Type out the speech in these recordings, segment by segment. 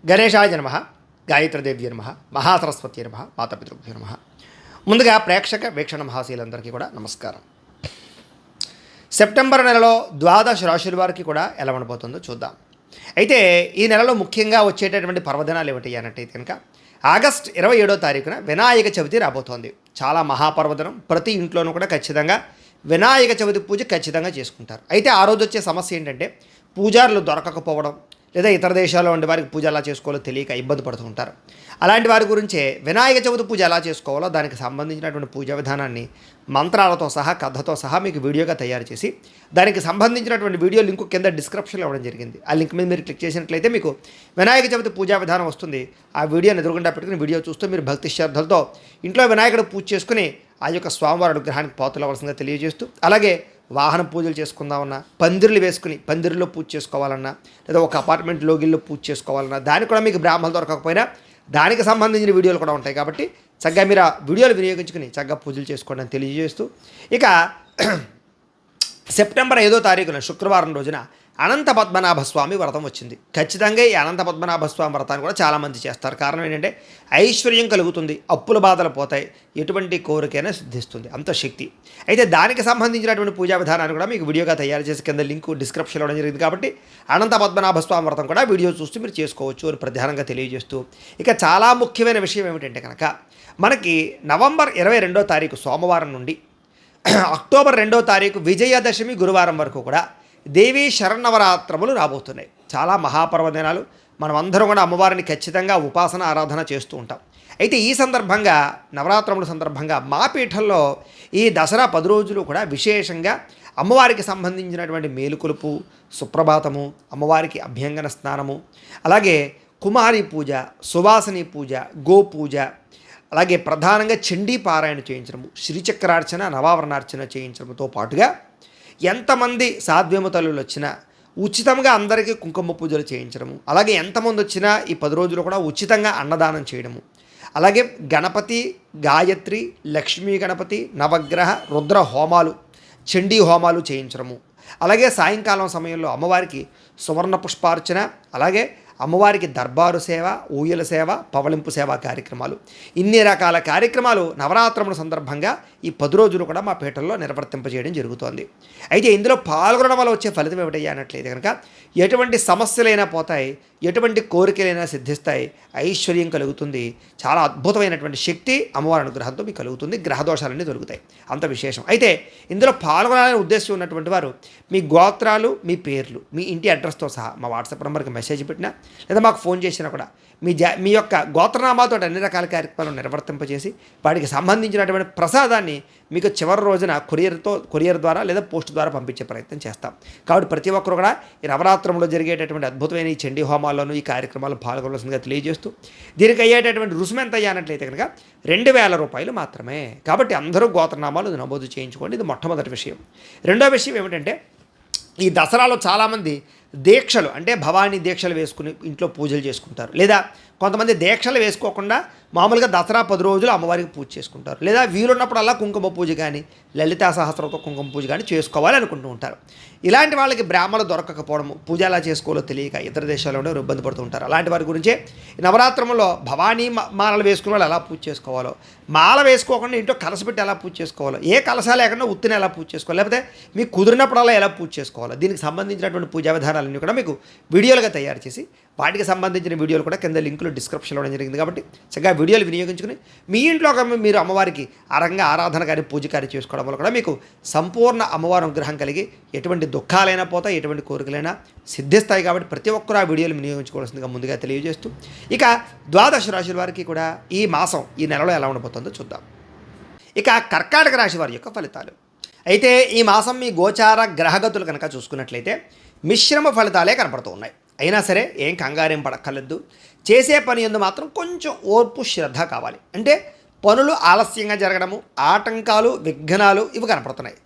గణేశాయ నమః, గాయత్రీదేవ్య నమః, మహాసరస్వతి నమః, మాతాపితృభ్యో నమః. ముందుగా ప్రేక్షక వీక్షణ మహాశీలందరికీ కూడా నమస్కారం. సెప్టెంబర్ నెలలో ద్వాదశ రాశుల వారికి కూడా ఎలా ఉండబోతుందో చూద్దాం. అయితే ఈ నెలలో ముఖ్యంగా వచ్చేటటువంటి పర్వదినాలు ఏమిటి అన్నట్టయితే కనుక ఆగస్ట్ 27వ తారీఖున వినాయక చవితి రాబోతోంది. చాలా మహాపర్వదినం. ప్రతి ఇంట్లోనూ కూడా ఖచ్చితంగా వినాయక చవితి పూజ ఖచ్చితంగా చేసుకుంటారు. అయితే ఆ రోజు వచ్చే సమస్య ఏంటంటే పూజారులు దొరకకపోవడం, లేదా ఇతర దేశాల్లో ఉండే వారికి పూజ ఎలా చేసుకోవాలో తెలియక ఇబ్బంది పడుతూ ఉంటారు. అలాంటి వారి గురించే వినాయక చవితి పూజ ఎలా చేసుకోవాలో దానికి సంబంధించినటువంటి పూజా విధానాన్ని మంత్రాలతో సహా కథతో సహా మీకు వీడియోగా తయారు చేసి దానికి సంబంధించినటువంటి వీడియో లింకు కింద డిస్క్రిప్షన్లో ఇవ్వడం జరిగింది. ఆ లింక్ మీద మీరు క్లిక్ చేసినట్లయితే మీకు వినాయక చవితి పూజా విధానం వస్తుంది. ఆ వీడియోని ఎదురుగుండా పెట్టుకుని వీడియో చూస్తూ మీరు భక్తి శ్రద్ధలతో ఇంట్లో వినాయకుడు పూజ చేసుకుని ఆ యొక్క స్వామివారి అనుగ్రహానికి పాత్రలు అవ్వాల్సిందిగా తెలియజేస్తూ, అలాగే వాహన పూజలు చేసుకుందామన్నా, పందిర్లు వేసుకుని పందిరిలో పూజ చేసుకోవాలన్నా, లేదా ఒక అపార్ట్మెంట్ లోగిల్లో పూజ చేసుకోవాలన్నా దానికి కూడా మీకు బ్రాహ్మణులు దొరకకపోయినా దానికి సంబంధించిన వీడియోలు కూడా ఉంటాయి. కాబట్టి చక్కగా మీరు ఆ వీడియోలు వినియోగించుకుని చక్కగా పూజలు చేసుకోండి అని తెలియజేస్తూ, ఇక సెప్టెంబర్ 5వ తారీఖున శుక్రవారం రోజున అనంత పద్మనాభ స్వామి వ్రతం వచ్చింది. ఖచ్చితంగా ఈ అనంత పద్మనాభ స్వామి వ్రతాన్ని కూడా చాలామంది చేస్తారు. కారణం ఏంటంటే ఐశ్వర్యం కలుగుతుంది, అప్పుల బాధలు పోతాయి, ఎటువంటి కోరికైనా సిద్ధిస్తుంది, అంత శక్తి. అయితే దానికి సంబంధించినటువంటి పూజా విధానాన్ని కూడా మీకు వీడియోగా తయారు చేసి కింద లింకు డిస్క్రిప్షన్లో ఇవ్వడం జరిగింది. కాబట్టి అనంత పద్మనాభ స్వామి వ్రతం కూడా వీడియో చూస్తూ మీరు చేసుకోవచ్చు అని ప్రధానంగా తెలియజేస్తూ, ఇక చాలా ముఖ్యమైన విషయం ఏమిటంటే కనుక మనకి నవంబర్ 22వ తారీఖు సోమవారం నుండి అక్టోబర్ 2వ తారీఖు విజయదశమి గురువారం వరకు కూడా దేవీ శరన్నవరాత్రములు రాబోతున్నాయి. చాలా మహాపర్వదినాలు. మనం అందరం కూడా అమ్మవారిని ఖచ్చితంగా ఉపాసన ఆరాధన చేస్తూ ఉంటాం. అయితే ఈ సందర్భంగా నవరాత్రముల సందర్భంగా మా పీఠంలో ఈ దసరా 10 రోజులు కూడా విశేషంగా అమ్మవారికి సంబంధించినటువంటి మేలుకొలుపు, సుప్రభాతము, అమ్మవారికి అభ్యంగన స్నానము, అలాగే కుమారి పూజ, సువాసిని పూజ, గోపూజ, అలాగే ప్రధానంగా చండీ పారాయణ చేయించడము, శ్రీచక్రార్చన, నవావరణార్చన చేయించడంతో పాటుగా ఎంతమంది సాధ్యము తల్లులు వచ్చినా ఉచితంగా అందరికీ కుంకుమ పూజలు చేయించడము, అలాగే ఎంతమంది వచ్చినా ఈ 10 రోజులు కూడా ఉచితంగా అన్నదానం చేయడము, అలాగే గణపతి, గాయత్రి, లక్ష్మీ గణపతి, నవగ్రహ, రుద్ర హోమాలు, చండీ హోమాలు చేయించడము, అలాగే సాయంకాలం సమయంలో అమ్మవారికి సువర్ణ పుష్పార్చన, అలాగే అమ్మవారికి దర్బారు సేవ, ఊయల సేవ, పవళింపు సేవ కార్యక్రమాలు, ఇన్ని రకాల కార్యక్రమాలు నవరాత్రముల సందర్భంగా ఈ 10 రోజులు కూడా మా పీఠంలో నిర్వర్తింపజేయడం జరుగుతోంది. అయితే ఇందులో పాల్గొనడం వల్ల వచ్చే ఫలితం ఏమిటయ్యా అన్నట్లయితే కనుక ఎటువంటి సమస్యలైనా పోతాయి, ఎటువంటి కోరికలైనా సిద్ధిస్తాయి, ఐశ్వర్యం కలుగుతుంది, చాలా అద్భుతమైనటువంటి శక్తి అమ్మవారి అనుగ్రహంతో మీకు కలుగుతుంది, గ్రహదోషాలన్నీ దొరుకుతాయి. అంత విశేషం. అయితే ఇందులో పాల్గొనాలనే ఉద్దేశం ఉన్నటువంటి వారు మీ గోత్రాలు, మీ పేర్లు, మీ ఇంటి అడ్రస్తో సహా మా వాట్సాప్ నెంబర్కి మెసేజ్ పెట్టినా లేదా మాకు ఫోన్ చేసినా కూడా మీ యొక్క గోత్రనామాతో అన్ని రకాల కార్యక్రమాలు నిర్వర్తింపజేసి వాటికి సంబంధించినటువంటి ప్రసాదాన్ని మీకు చివరి రోజున కొరియర్ ద్వారా లేదా పోస్ట్ ద్వారా పంపించే ప్రయత్నం చేస్తాం. కాబట్టి ప్రతి ఒక్కరు కూడా ఈ నవరాత్రంలో జరిగేటటువంటి అద్భుతమైన ఈ చండీ హోమాల్లోనూ ఈ కార్యక్రమాలు పాల్గొనవలసిందిగా తెలియజేస్తూ, దీనికి అయ్యేటటువంటి రుసుము ఎంత అయ్యానట్లయితే కనుక 2000 రూపాయలు మాత్రమే. కాబట్టి అందరూ గోత్రనామాలు నమోదు చేయించుకోండి. ఇది మొట్టమొదటి విషయం. రెండో విషయం ఏమిటంటే ఈ దసరాలో చాలామంది దీక్షలు అంటే భవానీ దీక్షలు వేసుకుని ఇంట్లో పూజలు చేసుకుంటారు, లేదా కొంతమంది దీక్షలు వేసుకోకుండా మామూలుగా దసరా 10 రోజులు అమ్మవారికి పూజ చేసుకుంటారు, లేదా వీలున్నప్పుడల్లా కుంకుమ పూజ కానీ లలితా సహస్రంతో కుంకుమ పూజ కానీ చేసుకోవాలి అనుకుంటూ ఉంటారు. ఇలాంటి వాళ్ళకి బ్రాహ్మణులు దొరకకపోవడము, పూజ ఎలా చేసుకోవాలో తెలియక ఇతర దేశాల్లో ఉండే ఇబ్బంది పడుతూ ఉంటారు. అలాంటి వారి గురించే నవరాత్రంలో భవానీ మాలలు వేసుకునే వాళ్ళు ఎలా పూజ చేసుకోవాలో, మాల వేసుకోకుండా ఇంట్లో కలస పెట్టి ఎలా పూజ చేసుకోవాలో, ఏ కలసాలు లేకుండా ఉత్తిని ఎలా పూజ చేసుకోవాలి, లేకపోతే మీకు కుదిరినప్పుడల్లా ఎలా పూజ చేసుకోవాలో, దీనికి సంబంధించినటువంటి పూజా విధానాలన్నీ కూడా మీకు వీడియోలుగా తయారు చేసి వాటికి సంబంధించిన వీడియోలు కూడా కింద లింకులు డిస్క్రిప్షన్లో ఇవ్వడం జరిగింది. కాబట్టి చక్కగా వీడియోలు వినియోగించుకుని మీ ఇంట్లో మీరు అమ్మవారికి ఆరాధన కానీ పూజ కానీ చేసుకోవడం వల్ల కూడా మీకు సంపూర్ణ అమ్మవారి అనుగ్రహం కలిగి ఎటువంటి దుఃఖాలైనా పోతాయి, ఎటువంటి కోరికలైనా సిద్ధిస్తాయి. కాబట్టి ప్రతి ఒక్కరు ఆ వీడియోలు వినియోగించుకోవాల్సిందిగా ముందుగా తెలియజేస్తూ, ఇక ద్వాదశ రాశుల వారికి కూడా ఈ మాసం ఈ నెలలో ఎలా ఉండబోతుందో చూద్దాం. ఇక కర్కాటక రాశి వారి యొక్క ఫలితాలు. అయితే ఈ మాసం మీ గోచార గ్రహగతులు కనుక చూసుకున్నట్లయితే మిశ్రమ ఫలితాలే కనపడుతూ ఉన్నాయి. అయినా సరే ఏం కంగారేం పడక్కర్లేదు. చేసే పని యందు మాత్రం కొంచెం ఓర్పు, శ్రద్ధ కావాలి. అంటే పనులు ఆలస్యంగా జరగడము, ఆటంకాలు, విఘ్నాలు ఇవి కనపడుతున్నాయి.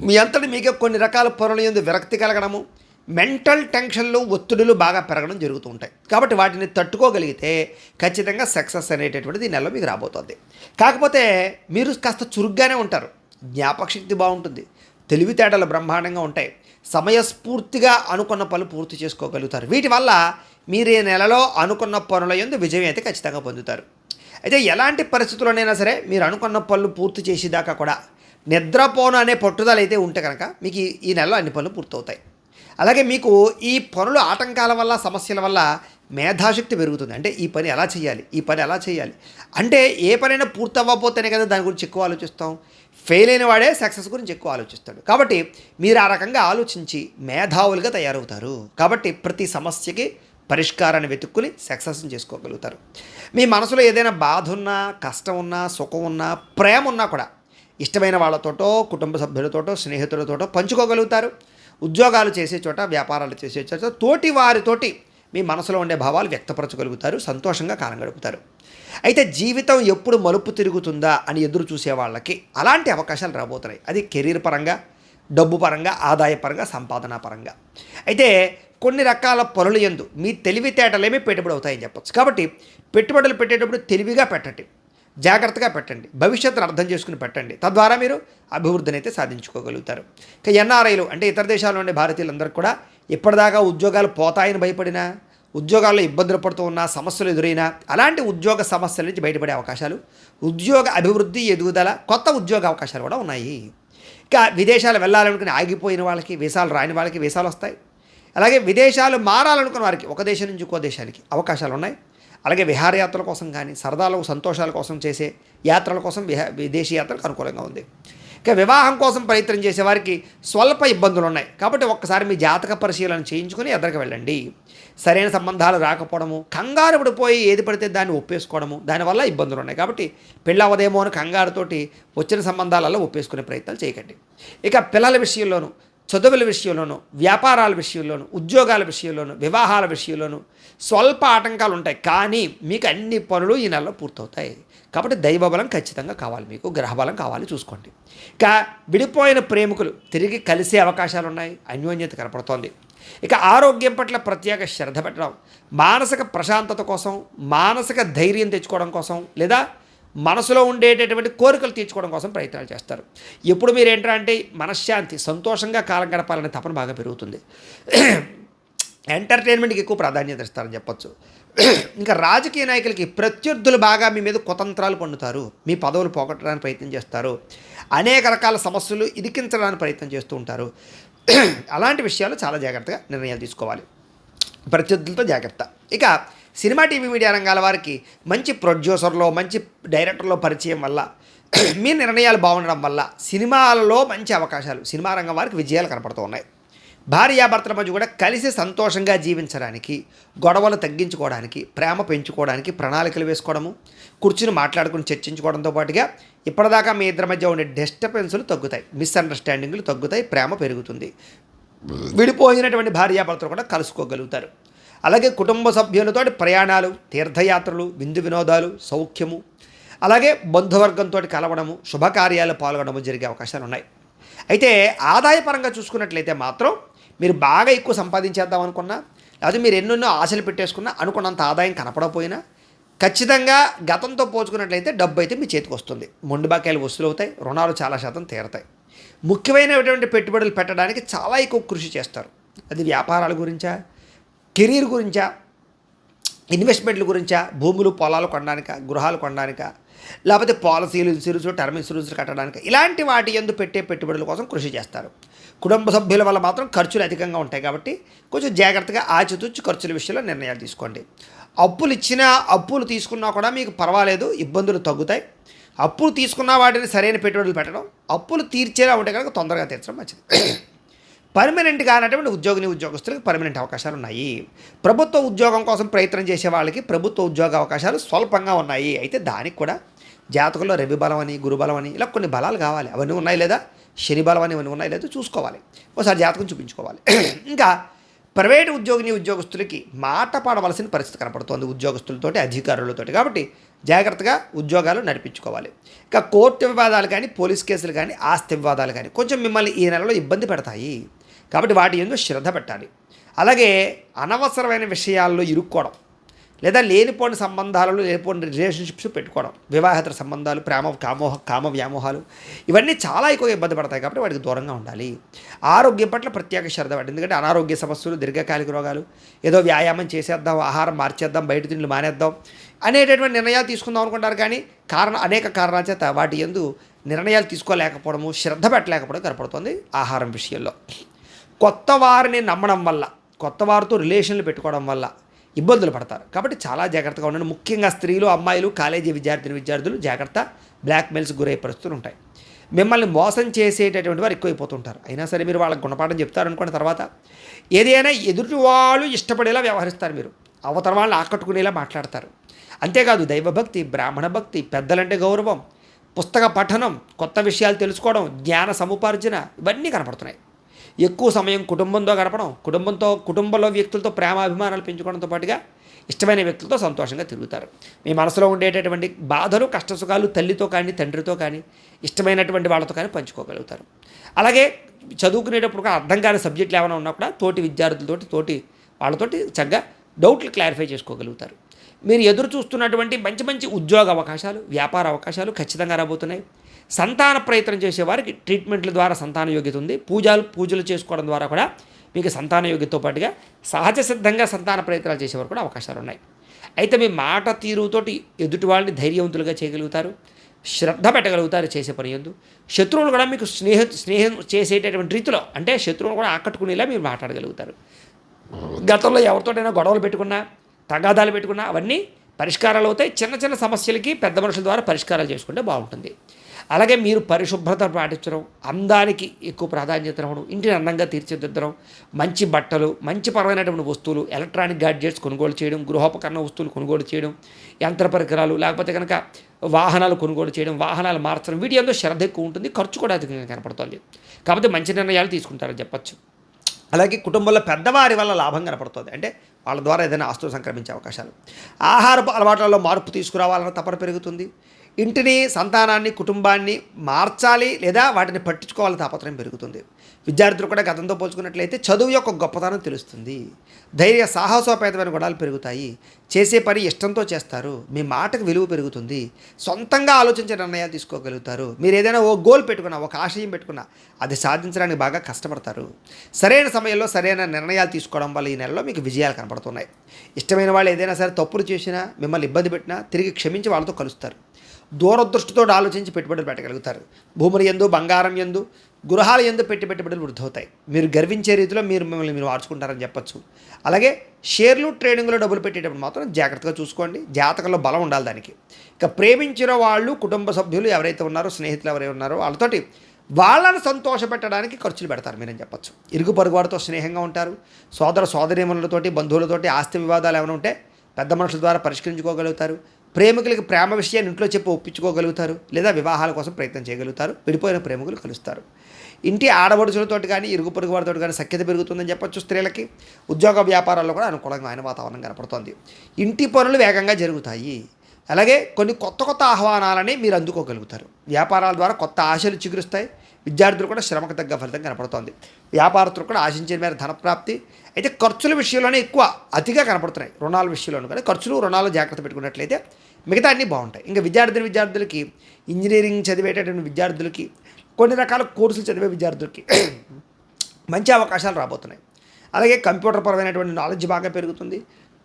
మీ అంతటి మీకే కొన్ని రకాల పనుల యందు విరక్తి కలగడము, మెంటల్ టెన్షన్లు, ఒత్తిడులు బాగా పెరగడం జరుగుతూ ఉంటాయి. కాబట్టి వాటిని తట్టుకోగలిగితే ఖచ్చితంగా సక్సెస్ అనేటటువంటిది ఈ నెలలో మీకు రాబోతుంది. కాకపోతే మీరు కాస్త చురుగ్గానే ఉంటారు, జ్ఞాపకశక్తి బాగుంటుంది, తెలివితేటలు బ్రహ్మాండంగా ఉంటాయి, సమయస్ఫూర్తిగా అనుకున్న పనులు పూర్తి చేసుకోగలుగుతారు. వీటి వల్ల మీరు ఈ నెలలో అనుకున్న పనుల యందు విజయం అయితే ఖచ్చితంగా పొందుతారు. అయితే ఎలాంటి పరిస్థితుల్లోనైనా సరే మీరు అనుకున్న పనులు పూర్తి చేసేదాకా కూడా నిద్రపోను అనే పట్టుదల అయితే ఉంటే కనుక మీకు ఈ నెలలో అన్ని పనులు పూర్తవుతాయి. అలాగే మీకు ఈ పనులు ఆటంకాల వల్ల సమస్యల వల్ల మేధాశక్తి పెరుగుతుంది. అంటే ఈ పని ఎలా చేయాలి, ఈ పని ఎలా చేయాలి, అంటే ఏ పనైనా పూర్తి అవ్వకపోతేనే కదా దాని గురించి ఎక్కువ ఆలోచిస్తాం. ఫెయిల్ అయిన వాడే సక్సెస్ గురించి ఎక్కువ ఆలోచిస్తాడు. కాబట్టి మీరు ఆ రకంగా ఆలోచించి మేధావులుగా తయారవుతారు. కాబట్టి ప్రతి సమస్యకి పరిష్కారాన్ని వెతుక్కుని సక్సెస్ని చేసుకోగలుగుతారు. మీ మనసులో ఏదైనా బాధ ఉన్నా, కష్టం ఉన్నా, సుఖం ఉన్నా, ప్రేమ ఉన్నా కూడా ఇష్టమైన వాళ్ళతోటో, కుటుంబ సభ్యులతోటో, స్నేహితులతోటో పంచుకోగలుగుతారు. ఉద్యోగాలు చేసే చోట, వ్యాపారాలు చేసే చోట తోటి వారితోటి మీ మనసులో ఉండే భావాలు వ్యక్తపరచగలుగుతారు. సంతోషంగా కాలం గడుపుతారు. అయితే జీవితం ఎప్పుడు మలుపు తిరుగుతుందా అని ఎదురు చూసే వాళ్ళకి అలాంటి అవకాశాలు రాబోతున్నాయి. అది కెరీర్ పరంగా, డబ్బు పరంగా, ఆదాయ పరంగా, సంపాదన పరంగా. అయితే కొన్ని రకాల పనులు యందు మీ తెలివితేటలేమి పెట్టుబడి అవుతాయని చెప్పచ్చు. కాబట్టి పెట్టుబడులు పెట్టేటప్పుడు తెలివిగా పెట్టండి, జాగ్రత్తగా పెట్టండి, భవిష్యత్తును అర్థం చేసుకుని పెట్టండి. తద్వారా మీరు అభివృద్ధిని అయితే సాధించుకోగలుగుతారు. ఇక ఎన్ఆర్ఐలు అంటే ఇతర దేశాల్లో ఉండే భారతీయులందరికీ కూడా ఇప్పటిదాకా ఉద్యోగాలు పోతాయని భయపడినా, ఉద్యోగాల్లో ఇబ్బందులు పడుతూ ఉన్న సమస్యలు ఎదురైనా అలాంటి ఉద్యోగ సమస్యల నుంచి బయటపడే అవకాశాలు, ఉద్యోగ అభివృద్ధి, ఎదుగుదల, కొత్త ఉద్యోగ అవకాశాలు కూడా ఉన్నాయి. ఇక విదేశాలు వెళ్ళాలనుకుని ఆగిపోయిన వాళ్ళకి, వీసాలు రాని వాళ్ళకి వీసాలు వస్తాయి. అలాగే విదేశాలు మారాలనుకున్న వారికి ఒక దేశం నుంచి ఇంకో దేశానికి అవకాశాలు ఉన్నాయి. అలాగే విహారయాత్రల కోసం కానీ, సరదాలు సంతోషాల కోసం చేసే యాత్రల కోసం విదేశీ యాత్రలకు అనుకూలంగా ఉంది. ఇక వివాహం కోసం ప్రయత్నం చేసేవారికి స్వల్ప ఇబ్బందులు ఉన్నాయి. కాబట్టి ఒక్కసారి మీ జాతక పరిశీలన చేయించుకొని ఎదరికి వెళ్ళండి. సరైన సంబంధాలు రాకపోవడము, కంగారు పడిపోయి ఏది పడితే దాన్ని ఒప్పేసుకోవడము, దానివల్ల ఇబ్బందులు ఉన్నాయి. కాబట్టి పెళ్ళవదేమో అని కంగారుతోటి వచ్చిన సంబంధాలలో ఒప్పేసుకునే ప్రయత్నాలు చేయకండి. ఇక పిల్లల విషయంలోనూ, చదువుల విషయంలోనూ, వ్యాపారాల విషయంలోనూ, ఉద్యోగాల విషయంలోనూ, వివాహాల విషయంలోనూ స్వల్ప ఆటంకాలు ఉంటాయి. కానీ మీకు అన్ని పనులు ఈ నెలలో పూర్తవుతాయి. కాబట్టి దైవబలం ఖచ్చితంగా కావాలి, మీకు గ్రహబలం కావాలి, చూసుకోండి. ఇక విడిపోయిన ప్రేమికులు తిరిగి కలిసే అవకాశాలు ఉన్నాయి, అన్యోన్యత కనపడుతోంది. ఇక ఆరోగ్యం పట్ల ప్రత్యేక శ్రద్ధ పెట్టడం, మానసిక ప్రశాంతత కోసం, మానసిక ధైర్యం తెచ్చుకోవడం కోసం, లేదా మనసులో ఉండేటటువంటి కోరికలు తీర్చుకోవడం కోసం ప్రయత్నాలు చేస్తారు. ఎప్పుడు మీరు ఏంటంటే మనశ్శాంతి, సంతోషంగా కాలం గడపాలనే తపన బాగా పెరుగుతుంది. ఎంటర్టైన్మెంట్కి ఎక్కువ ప్రాధాన్యత ఇస్తారని చెప్పొచ్చు. ఇంకా రాజకీయ నాయకులకి ప్రత్యర్థులు బాగా మీ మీద కుతంత్రాలు పన్నుతారు, మీ పదవులు పోగొట్టడానికి ప్రయత్నం చేస్తారు, అనేక రకాల సమస్యలు ఇరికించడానికి ప్రయత్నం చేస్తూ ఉంటారు. అలాంటి విషయాలు చాలా జాగ్రత్తగా నిర్ణయాలు తీసుకోవాలి, ప్రత్యర్థులతో జాగ్రత్త. ఇక సినిమా, టీవీ, మీడియా రంగాల వారికి మంచి ప్రొడ్యూసర్లో, మంచి డైరెక్టర్లో పరిచయం వల్ల, మీ నిర్ణయాలు బాగుండడం వల్ల సినిమాలలో మంచి అవకాశాలు, సినిమా రంగం వారికి విజయాలు కనపడుతూ ఉన్నాయి. భార్యాభర్తల మధ్య కూడా కలిసి సంతోషంగా జీవించడానికి, గొడవలు తగ్గించుకోవడానికి, ప్రేమ పెంచుకోవడానికి ప్రణాళికలు వేసుకోవడము, కూర్చుని మాట్లాడుకుని చర్చించుకోవడంతో పాటుగా ఇప్పటిదాకా మీ ఇద్దరి మధ్య ఉండే డిస్టర్బెన్స్లు తగ్గుతాయి, మిస్అండర్స్టాండింగ్లు తగ్గుతాయి, ప్రేమ పెరుగుతుంది. విడిపోయినటువంటి భార్యాభర్తలు కూడా కలుసుకోగలుగుతారు. అలాగే కుటుంబ సభ్యులతో ప్రయాణాలు, తీర్థయాత్రలు, విందు వినోదాలు, సౌఖ్యము, అలాగే బంధువర్గంతో కలవడము, శుభకార్యాలు పాల్గొనడము జరిగే అవకాశాలు ఉన్నాయి. అయితే ఆదాయపరంగా చూసుకున్నట్లయితే మాత్రం మీరు బాగా ఎక్కువ సంపాదించేద్దాం అనుకున్నా, లేదా మీరు ఎన్నెన్నో ఆశలు పెట్టేసుకున్నా అనుకున్నంత ఆదాయం కనపడపోయినా ఖచ్చితంగా గతంతో పోల్చుకున్నట్లయితే డబ్బు అయితే మీ చేతికి వస్తుంది. మొండి బాకాయలు వసూలు అవుతాయి, రుణాలు చాలా శాతం తీరతాయి. ముఖ్యమైనటువంటి పెట్టుబడులు పెట్టడానికి చాలా ఎక్కువ కృషి చేస్తారు. అది వ్యాపారాల గురించా, కెరీర్ గురించా, ఇన్వెస్ట్మెంట్ల గురించా, భూములు పొలాలు కొనడానికా, గృహాలు కొనడానికా, లేకపోతే పాలసీలు, ఇన్సూరెన్స్, టర్మ్ ఇన్సూరెన్స్ కట్టడానికి, ఇలాంటి వాటి యందు పెట్టే పెట్టుబడుల కోసం కృషి చేస్తారు. కుటుంబ సభ్యుల వల్ల మాత్రం ఖర్చులు అధికంగా ఉంటాయి. కాబట్టి కొంచెం జాగ్రత్తగా ఆచితూచి ఖర్చుల విషయంలో నిర్ణయాలు తీసుకోండి. అప్పులు ఇచ్చినా, అప్పులు తీసుకున్నా కూడా మీకు పర్వాలేదు, ఇబ్బందులు తగ్గుతాయి. అప్పులు తీసుకున్న వాటిని సరైన పెట్టుబడులు పెట్టడం, అప్పులు తీర్చేలా ఉంటే కనుక తొందరగా తీర్చడం మంచిది. పర్మనెంట్గా అన్నటువంటి ఉద్యోగస్తులకు పర్మనెంట్ అవకాశాలు ఉన్నాయి. ప్రభుత్వ ఉద్యోగం కోసం ప్రయత్నం చేసే వాళ్ళకి ప్రభుత్వ ఉద్యోగ అవకాశాలు స్వల్పంగా ఉన్నాయి. అయితే దానికి కూడా జాతకంలో రవి బలం అని, గురుబలం అని ఇలా కొన్ని బలాలు కావాలి. అవన్నీ ఉన్నాయి లేదా, శని బలం అని ఇవన్నీ ఉన్నాయి లేదా చూసుకోవాలి, ఒకసారి జాతకం చూపించుకోవాలి. ఇంకా ప్రైవేటు ఉద్యోగస్తులకి మాట పాడవలసిన పరిస్థితి కనపడుతోంది ఉద్యోగస్తులతోటి, అధికారులతోటి. కాబట్టి జాగ్రత్తగా ఉద్యోగాలు నడిపించుకోవాలి. ఇక కోర్టు వివాదాలు కానీ, పోలీస్ కేసులు కానీ, ఆస్తి వివాదాలు కానీ కొంచెం మిమ్మల్ని ఈ నెలలో ఇబ్బంది పెడతాయి. కాబట్టి వాటి యందు శ్రద్ధ పెట్టాలి. అలాగే అనవసరమైన విషయాల్లో ఇరుక్కోవడం, లేదా లేనిపోని సంబంధాలలో లేనిపోని రిలేషన్షిప్స్ పెట్టుకోవడం, వివాహేతర సంబంధాలు, ప్రేమ కామ వ్యామోహాలు ఇవన్నీ చాలా ఎక్కువ ఇబ్బంది పడతాయి కాబట్టి వాటికి దూరంగా ఉండాలి. ఆరోగ్యం పట్ల ప్రత్యేక శ్రద్ధ పడండి. ఎందుకంటే అనారోగ్య సమస్యలు, దీర్ఘకాలిక రోగాలు, ఏదో వ్యాయామం చేసేద్దాం, ఆహారం మార్చేద్దాం, బయట తిండ్లు మానేద్దాం అనేటటువంటి నిర్ణయాలు తీసుకుందాం అనుకుంటారు. కానీ అనేక కారణాల చేత వాటి యందు నిర్ణయాలు తీసుకోలేకపోవడము, శ్రద్ధ పెట్టలేకపోవడం కనపడుతుంది ఆహారం విషయంలో. కొత్త వారిని నమ్మడం వల్ల, కొత్త వారితో రిలేషన్లు పెట్టుకోవడం వల్ల ఇబ్బందులు పడతారు. కాబట్టి చాలా జాగ్రత్తగా ఉండండి. ముఖ్యంగా స్త్రీలు, అమ్మాయిలు, కాలేజీ విద్యార్థులు జాగ్రత్త. బ్లాక్మెయిల్స్ గురయ్యే పరిస్థితులు ఉంటాయి. మిమ్మల్ని మోసం చేసేటటువంటి వారు ఎక్కువైపోతుంటారు. అయినా సరే మీరు వాళ్ళకి గుణపాఠం చెప్తారనుకున్న తర్వాత ఏదైనా ఎదుటి వాళ్ళు ఇష్టపడేలా వ్యవహరిస్తారు. మీరు అవతల వాళ్ళని ఆకట్టుకునేలా మాట్లాడతారు. అంతేకాదు దైవభక్తి, బ్రాహ్మణ భక్తి, పెద్దలంటే గౌరవం, పుస్తక పఠనం, కొత్త విషయాలు తెలుసుకోవడం, జ్ఞాన సముపార్జన ఇవన్నీ కనపడుతున్నాయి. ఎక్కువ సమయం కుటుంబంతో గడపడం, కుటుంబంలో వ్యక్తులతో ప్రేమాభిమానాలు పెంచుకోవడంతో పాటుగా ఇష్టమైన వ్యక్తులతో సంతోషంగా తిరుగుతారు. మీ మనసులో ఉండేటటువంటి బాధలు, కష్టసుఖాలు తల్లితో కానీ, తండ్రితో కానీ, ఇష్టమైనటువంటి వాళ్ళతో కానీ పంచుకోగలుగుతారు. అలాగే చదువుకునేటప్పుడు కూడా అర్థం కాని సబ్జెక్టులు ఏమైనా ఉన్నా కూడా తోటి విద్యార్థులతోటి వాళ్ళతోటి చక్కగా డౌట్లు క్లారిఫై చేసుకోగలుగుతారు. మీరు ఎదురు చూస్తున్నటువంటి మంచి ఉద్యోగ అవకాశాలు, వ్యాపార అవకాశాలు ఖచ్చితంగా రాబోతున్నాయి. సంతాన ప్రయత్నం చేసేవారికి ట్రీట్మెంట్ల ద్వారా సంతాన యోగ్యత ఉంది. పూజలు చేసుకోవడం ద్వారా కూడా మీకు సంతాన యోగ్యతతో పాటుగా సహజ సిద్ధంగా సంతాన ప్రయత్నాలు చేసేవారు కూడా అవకాశాలు ఉన్నాయి. అయితే మీ మాట తీరుతోటి ఎదుటి వాళ్ళని ధైర్యవంతులుగా చేయగలుగుతారు, శ్రద్ధ పెట్టగలుగుతారు చేసే పని యందు. శత్రువులు కూడా మీకు స్నేహం చేసేటటువంటి రీతిలో, అంటే శత్రువులు కూడా ఆకట్టుకునేలా మీరు మాట్లాడగలుగుతారు. గతంలో ఎవరితోటైనా గొడవలు పెట్టుకున్నా, తగాదాలు పెట్టుకున్నా అవన్నీ పరిష్కారాలు అవుతాయి. చిన్న సమస్యలకి పెద్ద మనుషుల ద్వారా పరిష్కారాలు చేసుకుంటే బాగుంటుంది. అలాగే మీరు పరిశుభ్రత పాటించడం, అందానికి ఎక్కువ ప్రాధాన్యత ఇవ్వడం, ఇంటిని అందంగా తీర్చిదిద్దడం, మంచి బట్టలు, మంచి పరమైనటువంటి వస్తువులు, ఎలక్ట్రానిక్ గాడ్జెట్స్ కొనుగోలు చేయడం, గృహోపకరణ వస్తువులు కొనుగోలు చేయడం, యంత్ర పరికరాలు, లేకపోతే కనుక వాహనాలు కొనుగోలు చేయడం, వాహనాలు మార్చడం, వీటి అందులో శ్రద్ధ ఎక్కువ ఉంటుంది, ఖర్చు కూడా అధికంగా కనపడుతుంది. కాబట్టి మంచి నిర్ణయాలు తీసుకుంటారని చెప్పచ్చు. అలాగే కుటుంబంలో పెద్దవారి వల్ల లాభం కనపడుతుంది. అంటే వాళ్ళ ద్వారా ఏదైనా ఆస్తులు సంక్రమించే అవకాశాలు. ఆహారపు అలవాట్లలో మార్పు తీసుకురావాలన్న తపన పెరుగుతుంది. ఇంటిని, సంతానాన్ని, కుటుంబాన్ని మార్చాలి లేదా వాటిని పట్టించుకోవాలని తాపత్రయం పెరుగుతుంది. విద్యార్థులు కూడా గతంతో పోల్చుకున్నట్లయితే చదువు యొక్క గొప్పతనం తెలుస్తుంది. ధైర్య సాహసోపేతమైన గుణాలు పెరుగుతాయి. చేసే పని ఇష్టంతో చేస్తారు. మీ మాటకు విలువ పెరుగుతుంది. సొంతంగా ఆలోచించే నిర్ణయాలు తీసుకోగలుగుతారు. మీరు ఏదైనా ఓ గోల్ పెట్టుకున్నా, ఒక ఆశయం పెట్టుకున్నా అది సాధించడానికి బాగా కష్టపడతారు. సరైన సమయంలో సరైన నిర్ణయాలు తీసుకోవడం వల్ల ఈ నెలలో మీకు విజయాలు కనపడుతున్నాయి. ఇష్టమైన వాళ్ళు ఏదైనా సరే తప్పులు చేసినా, మిమ్మల్ని ఇబ్బంది పెట్టినా తిరిగి క్షమించి వాళ్ళతో కలుస్తారు. దూరదృష్టితో ఆలోచించి పెట్టుబడులు పెట్టగలుగుతారు. భూముల యందు, బంగారం యందు, గృహాల యందు పెట్టుబడులు వృద్ధి అవుతాయి. మీరు గర్వించే రీతిలో మిమ్మల్ని మీరు మార్చుకుంటారని చెప్పచ్చు. అలాగే షేర్లు, ట్రేడింగ్లో డబ్బులు పెట్టేటప్పుడు మాత్రం జాగ్రత్తగా చూసుకోండి. జాతకంలో బలం ఉండాలి దానికి. ఇక ప్రేమించిన వాళ్ళు, కుటుంబ సభ్యులు ఎవరైతే ఉన్నారో, స్నేహితులు ఎవరైతే ఉన్నారో వాళ్ళతోటి వాళ్ళని సంతోషపెట్టడానికి ఖర్చులు పెడతారు మీరని చెప్పచ్చు. ఇరుగు పొరుగు వారితో స్నేహంగా ఉంటారు. సోదరీమణులతోటి, బంధువులతోటి ఆస్తి వివాదాలు ఏమైనా ఉంటే పెద్ద మనుషుల ద్వారా పరిష్కరించుకోగలుగుతారు. ప్రేమికులకి ప్రేమ విషయాన్ని ఇంట్లో చెప్పి ఒప్పించుకోగలుగుతారు. లేదా వివాహాల కోసం ప్రయత్నం చేయగలుగుతారు. విడిపోయిన ప్రేమికులు కలుస్తారు. ఇంటి ఆడపడుచులతోటి కానీ, ఇరుగు పొరుగు వారితో కానీ సఖ్యత పెరుగుతుందని చెప్పచ్చు. స్త్రీలకి ఉద్యోగ వ్యాపారాల్లో కూడా అనుకూలమైన వాతావరణం కనపడుతోంది. ఇంటి పనులు వేగంగా జరుగుతాయి. అలాగే కొన్ని కొత్త ఆహ్వానాలని మీరు అందుకోగలుగుతారు. వ్యాపారాల ద్వారా కొత్త ఆశలు చిగురుస్తాయి. విద్యార్థులు కూడా శ్రమకు తగ్గ ఫలితం కనపడుతోంది. వ్యాపారస్తులు కూడా ఆశించిన మేర ధనప్రాప్తి. అయితే ఖర్చుల విషయంలోనే ఎక్కువ అతిగా కనపడుతున్నాయి. రుణాల విషయంలోనూ కానీ రుణాలు జాగ్రత్త పెట్టుకున్నట్లయితే మిగతా అన్నీ బాగుంటాయి. ఇంకా విద్యార్థులకి, ఇంజనీరింగ్ చదివేటటువంటి విద్యార్థులకి, కొన్ని రకాల కోర్సులు చదివే విద్యార్థులకి మంచి అవకాశాలు రాబోతున్నాయి. అలాగే కంప్యూటర్ పరమైనటువంటి నాలెడ్జ్ బాగా పెరుగుతుంది.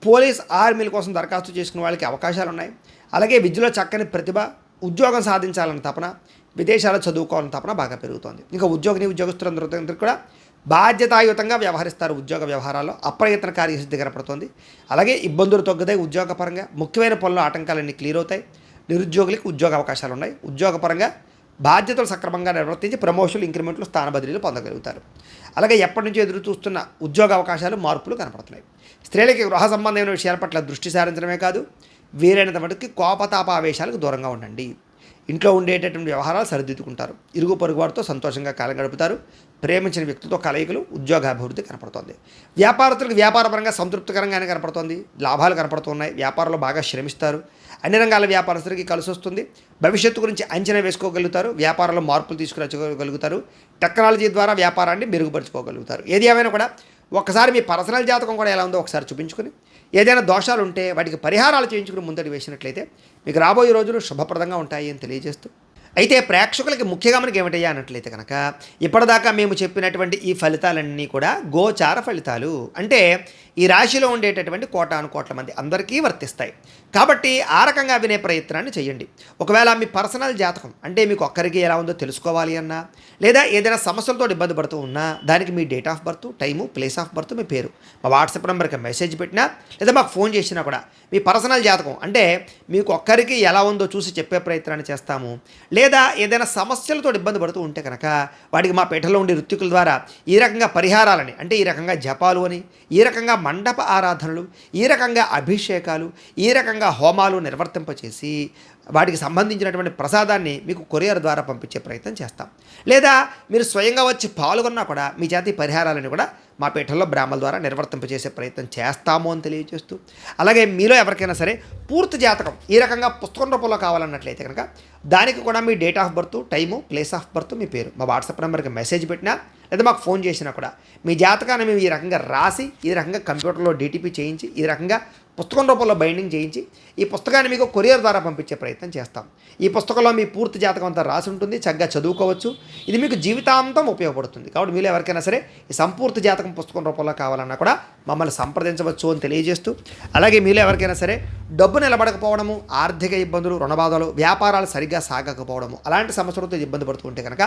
పోలీస్, ఆర్మీల కోసం దరఖాస్తు చేసుకునే వాళ్ళకి అవకాశాలు ఉన్నాయి. అలాగే విద్యలో చక్కని ప్రతిభ, ఉద్యోగం సాధించాలన్న తపన, విదేశాల్లో చదువుకోవాలని తపన బాగా పెరుగుతోంది. ఇంకా ఉద్యోగస్తులందరూ కూడా బాధ్యతాయుతంగా వ్యవహరిస్తారు. ఉద్యోగ వ్యవహారాల్లో అప్రయత్న కార్యసిద్ధి కనపడుతుంది. అలాగే ఇబ్బందులు తగ్గుతాయి. ఉద్యోగపరంగా ముఖ్యమైన పనులు ఆటంకాలన్నీ క్లియర్ అవుతాయి. నిరుద్యోగులకు ఉద్యోగ అవకాశాలు ఉన్నాయి. ఉద్యోగపరంగా బాధ్యతలు సక్రమంగా నిర్వర్తించి ప్రమోషన్లు, ఇంక్రిమెంట్లు, స్థాన బదిలీలు పొందగలుగుతారు. అలాగే ఎప్పటి నుంచో ఎదురు చూస్తున్న ఉద్యోగ అవకాశాలు, మార్పులు కనపడుతున్నాయి. స్త్రీలకి గృహ సంబంధమైన విషయాల పట్ల దృష్టి సారించడమే కాదు, వీలైనంత మటుకు కోపతాపావేశాలకు దూరంగా ఉండండి. ఇంట్లో ఉండేటటువంటి వ్యవహారాలు సరిదిద్దుకుంటారు. ఇరుగు పొరుగు వారితో సంతోషంగా కాలం గడుపుతారు. ప్రేమించిన వ్యక్తులతో కలయికలు, ఉద్యోగాభివృద్ధి కనపడుతోంది. వ్యాపారస్తులకు వ్యాపారపరంగా సంతృప్తికరంగానే కనపడుతోంది. లాభాలు కనపడుతున్నాయి. వ్యాపారంలో బాగా శ్రమిస్తారు. అన్ని రంగాల వ్యాపారస్తులకి కలిసి వస్తుంది. భవిష్యత్తు గురించి అంచనా వేసుకోగలుగుతారు. వ్యాపారంలో మార్పులు తీసుకురాగలుగుతారు. టెక్నాలజీ ద్వారా వ్యాపారాన్ని మెరుగుపరుచుకోగలుగుతారు. ఏది ఏమైనా కూడా ఒకసారి మీ పర్సనల్ జాతకం కూడా ఎలా ఉందో ఒకసారి చూపించుకొని ఏదైనా దోషాలు ఉంటే వాటికి పరిహారాలు చేయించుకుని ముందడి వేసినట్లయితే మీకు రాబోయే రోజులు శుభప్రదంగా ఉంటాయి అని తెలియజేస్తూ, అయితే ప్రేక్షకులకి ముఖ్య గమనిక ఏమిటయ్యా అన్నట్లయితే కనుక ఇప్పటిదాకా మేము చెప్పినటువంటి ఈ ఫలితాలన్నీ కూడా గోచార ఫలితాలు. అంటే ఈ రాశిలో ఉండేటటువంటి కోటాను కోట్ల మంది అందరికీ వర్తిస్తాయి. కాబట్టి ఆ రకంగా వినే ప్రయత్నాన్ని చేయండి. ఒకవేళ మీ పర్సనల్ జాతకం అంటే మీకు ఒక్కరికి ఎలా ఉందో తెలుసుకోవాలి అన్నా, లేదా ఏదైనా సమస్యలతో ఇబ్బంది పడుతూ ఉన్నా దానికి మీ date of birth, time, place of birth, మీ పేరు మా వాట్సాప్ నెంబర్కి మెసేజ్ పెట్టినా లేదా మాకు ఫోన్ చేసినా కూడా మీ పర్సనల్ జాతకం అంటే మీకు ఒక్కరికి ఎలా ఉందో చూసి చెప్పే ప్రయత్నాన్ని చేస్తాము. లేదా ఏదైనా సమస్యలతో ఇబ్బంది పడుతూ ఉంటే కనుక వాటికి మా పీఠంలో ఉండే ఋత్వికుల ద్వారా ఈ రకంగా పరిహారాలని అంటే ఈ రకంగా జపాలు అని, ఈ రకంగా మండప ఆరాధనలు, ఈ రకంగా అభిషేకాలు, ఈ రకంగా హోమాలు నిర్వర్తింపచేసి వాటికి సంబంధించినటువంటి ప్రసాదాన్ని మీకు కొరియర్ ద్వారా పంపించే ప్రయత్నం చేస్తాం. లేదా మీరు స్వయంగా వచ్చి పాల్గొన్నా కూడా మీ జాతి పరిహారాలను కూడా మా పీఠంలో బ్రాహ్మణుల ద్వారా నిర్వర్తింపజేసే ప్రయత్నం చేస్తాము అని తెలియజేస్తూ, అలాగే మీలో ఎవరికైనా సరే పూర్తి జాతకం ఈ రకంగా పుస్తకం రూపంలో కావాలన్నట్లయితే కనుక దానికి కూడా మీ date of birth, time, place of birth, మీ పేరు మా వాట్సాప్ నెంబర్కి మెసేజ్ పెట్టినా లేదా మాకు ఫోన్ చేసినా కూడా మీ జాతకాన్ని మేము ఈ రకంగా రాసి ఈ రకంగా కంప్యూటర్లో డీటీపీ చేయించి ఈ రకంగా పుస్తకం రూపంలో బైండింగ్ చేయించి ఈ పుస్తకాన్ని మీకు కొరియర్ ద్వారా పంపించే ప్రయత్నం చేస్తాం. ఈ పుస్తకంలో మీ పూర్తి జాతకం అంతా రాసి ఉంటుంది, చక్కగా చదువుకోవచ్చు. ఇది మీకు జీవితాంతం ఉపయోగపడుతుంది. కాబట్టి మీరు ఎవరికైనా సరే ఈ సంపూర్తి జాతకం పుస్తకం రూపంలో కావాలన్నా కూడా మమ్మల్ని సంప్రదించవచ్చు అని తెలియజేస్తూ, అలాగే మీలో ఎవరికైనా సరే డబ్బు నిలబడకపోవడము, ఆర్థిక ఇబ్బందులు, రుణబాధలు, వ్యాపారాలు సరిగ్గా సాగకపోవడము అలాంటి సమస్యలతో ఇబ్బంది పడుతుంటే కనుక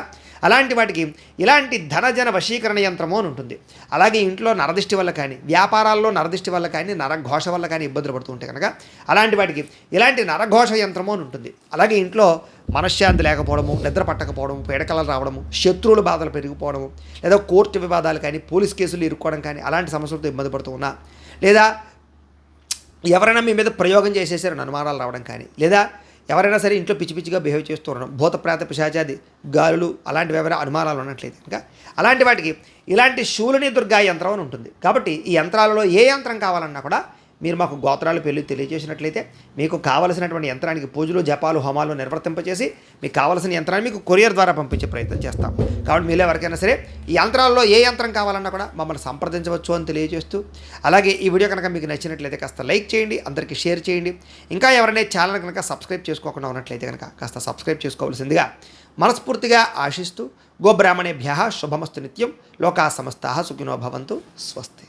అలాంటి వాటికి ఇలాంటి ధనజన వశీకరణ యంత్రము అని ఉంటుంది. అలాగే ఇంట్లో నరదిష్టి వల్ల కానీ, వ్యాపారాల్లో నరదిష్టి వల్ల కానీ, నరఘోష వల్ల కానీ ఇబ్బందులు పడుతుంటే కనుక అలాంటి వాటికి ఇలాంటి నరఘోష యంత్రము అని ఉంటుంది. అలాగే ఇంట్లో మనశ్శాంతి లేకపోవడము, నిద్ర పట్టకపోవడము, పీడకలలు రావడము, శత్రువుల బాధలు పెరిగిపోవడము, లేదా కోర్టు వివాదాలు కానీ, పోలీస్ కేసులు ఇరుక్కోవడం కానీ అలాంటి సమస్యలతో ఇబ్బంది పడుతూ ఉన్నా, లేదా ఎవరైనా మీ మీద ప్రయోగం చేసేసారని అనుమానాలు రావడం కానీ, లేదా ఎవరైనా సరే ఇంట్లో పిచ్చి పిచ్చిగా బిహేవ్ చేస్తూ ఉండడం, భూత ప్రేత పిశాచాది గాలులు అలాంటివి ఎవరైనా అనుమానాలు ఉన్నట్లయితే కనుక అలాంటి వాటికి ఇలాంటి శూలిని దుర్గా యంత్రం అని ఉంటుంది. కాబట్టి ఈ యంత్రాలలో ఏ యంత్రం కావాలన్నా కూడా మీరు మాకు గోత్రాలు పెళ్ళి తెలియజేసినట్లయితే మీకు కావలసినటువంటి యంత్రానికి పూజలు, జపాలు, హోమాలు నిర్వర్తింపచేసి మీకు కావలసిన యంత్రాన్ని మీకు కొరియర్ ద్వారా పంపించే ప్రయత్నం చేస్తాం. కాబట్టి మీలో ఎవరికైనా సరే ఈ యంత్రాల్లో ఏ యంత్రం కావాలన్నా కూడా మమ్మల్ని సంప్రదించవచ్చు అని తెలియజేస్తూ, అలాగే ఈ వీడియో కనుక మీకు నచ్చినట్లయితే కాస్త లైక్ చేయండి, అందరికీ షేర్ చేయండి. ఇంకా ఎవరైనా ఛానల్ కనుక సబ్స్క్రైబ్ చేసుకోకుండా ఉన్నట్లయితే కనుక కాస్త సబ్స్క్రైబ్ చేసుకోవాల్సిందిగా మనస్ఫూర్తిగా ఆశిస్తూ, గోబ్రాహ్మణేభ్యః శుభమస్తు నిత్యం, లోకా సమస్తాః సుఖినో భవంతు, స్వస్తి.